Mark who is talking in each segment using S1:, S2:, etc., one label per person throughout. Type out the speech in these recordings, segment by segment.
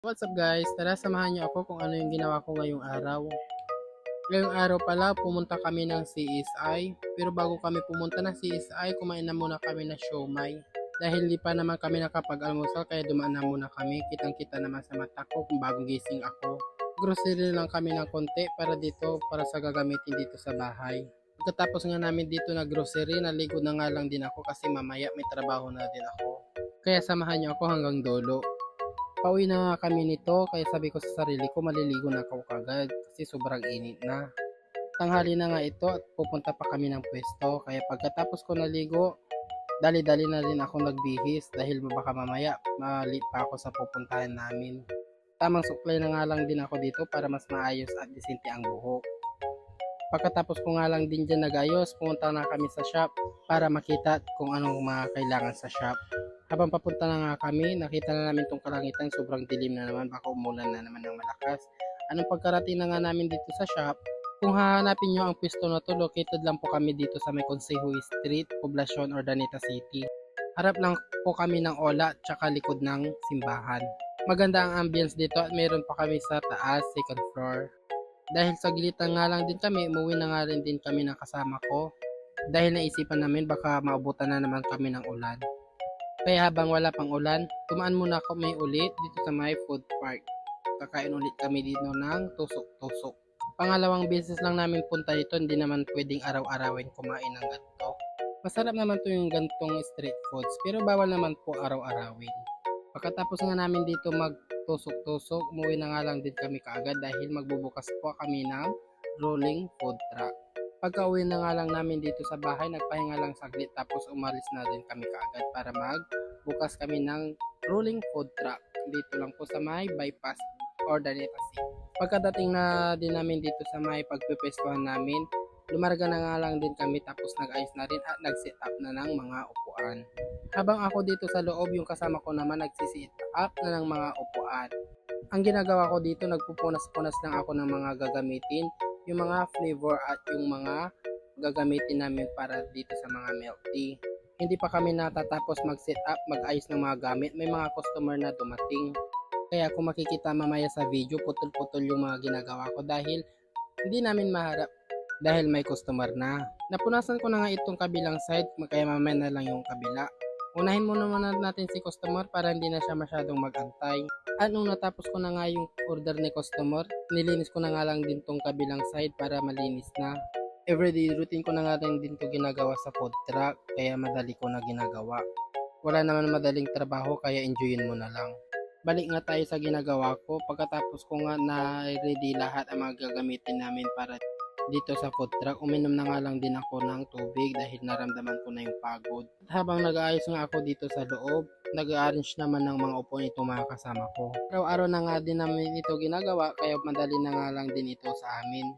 S1: What's up guys? Tara samahan niyo ako kung ano yung ginawa ko ngayong araw. Ngayong araw pala pumunta kami ng CSI, pero bago kami pumunta ng CSI kumain na muna kami ng siomai. Dahil hindi pa naman kami nakapag-almusal kaya dumaan na muna kami, kitang kita naman sa mata ko kung bagong gising ako. Grocery lang kami ng konti para sa gagamitin dito sa bahay. Pagkatapos nga namin dito na grocery, naligo na nga lang din ako kasi mamaya may trabaho na din ako. Kaya samahan niyo ako hanggang dulo. Pauwi na nga kami nito kaya sabi ko sa sarili ko maliligo na ako kagad kasi sobrang init na. Tanghali na nga ito at pupunta pa kami ng pwesto kaya pagkatapos ko naligo, dali-dali na rin ako nagbihis dahil baka mamaya malit pa ako sa pupuntahan namin. Tamang suklay na nga lang din ako dito para mas maayos at disente ang buhok. Pagkatapos ko nga lang din dyan nagayos, pumunta na kami sa shop para makita kung anong mga kailangan sa shop. Habang papunta na nga kami, nakita na namin tong kalangitan, sobrang dilim na naman, baka umulan na naman ng malakas. Anong pagkarating na nga namin dito sa shop, kung hahanapin nyo ang pwesto na to, located lang po kami dito sa may Consejo Street, Poblacion, Urdaneta City. Harap lang po kami ng Ola, tsaka likod ng simbahan. Maganda ang ambience dito at mayroon pa kami sa taas, second floor. Dahil sa gilitan nga lang din kami, umuwi na nga rin din kami ng kasama ko. Dahil naisipan namin baka maabutan na naman kami ng ulan. Kaya habang wala pang ulan, tumaan muna kami ulit dito sa may food park. Kakain ulit kami dito ng tusok-tusok. Pangalawang beses lang namin punta dito, hindi naman pwedeng araw-arawin kumain ng ganito. Masarap naman to yung gantong street foods, pero bawal naman po araw-arawin. Pagkatapos nga namin dito magtusok-tusok, umuwi na nga lang din kami kaagad dahil magbubukas po kami ng rolling food truck. Pagka-uwi na nga lang namin dito sa bahay, nagpahinga lang saglit tapos umalis na din kami kaagad para magbukas kami ng rolling food truck. Dito lang po sa may bypass or Daneta City. Pagkadating na din namin dito sa may pagpipwestuhan namin, lumarga na nga lang din kami tapos nag-ayos na rin at nag-set up na ng mga upuan. Habang ako dito sa loob, yung kasama ko naman nagsisit up na ng mga upuan. Ang ginagawa ko dito, nagpupunas-punas lang ako ng mga gagamitin, yung mga flavor at yung mga gagamitin namin para dito sa mga milk tea. Hindi pa kami natatapos mag-set up, mag-ayos ng mga gamit, may mga customer na dumating. Kaya kung makikita mamaya sa video, putol-putol yung mga ginagawa ko dahil hindi namin maharap dahil may customer na. Napunasan ko na nga itong kabilang side, kaya mamaya na lang yung kabila. Unahin muna natin si customer para hindi na siya masyadong mag-antay. At nung natapos ko na nga yung order ni customer, nilinis ko na nga lang din tong kabilang side para malinis na. Everyday routine ko na nga din to ginagawa sa food truck, kaya madali ko na ginagawa. Wala naman madaling trabaho kaya enjoyin mo na lang. Balik nga tayo sa ginagawa ko, pagkatapos ko nga na-ready lahat ang mga gagamitin namin para dito sa food truck, uminom na nga lang din ako ng tubig dahil naramdaman ko na yung pagod. Habang nag-aayos nga ako dito sa loob, nag-arrange naman ng mga upo nito mga kasama ko. Araw-araw na nga din namin ito ginagawa kaya madali na nga lang din ito sa amin.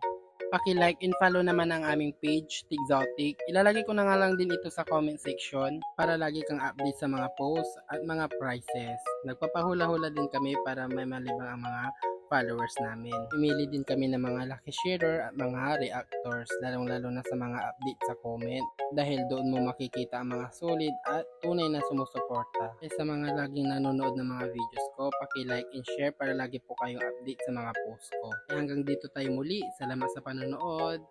S1: Paki-like and follow naman ang aming page, Tigzotic. Ilalagay ko na nga lang din ito sa comment section para lagi kang update sa mga posts at mga prices. Nagpapahula-hula din kami para may malibang ang mga followers namin. Pumili din kami ng mga lucky sharer at mga reactors, lalong-lalo na sa mga update sa comment dahil doon mo makikita ang mga solid at tunay na sumusuporta. Kaya sa mga laging nanonood ng mga videos ko, paki-like and share para lagi po kayong update sa mga posts ko. Kaya hanggang dito tayo muli. Salamat sa panonood.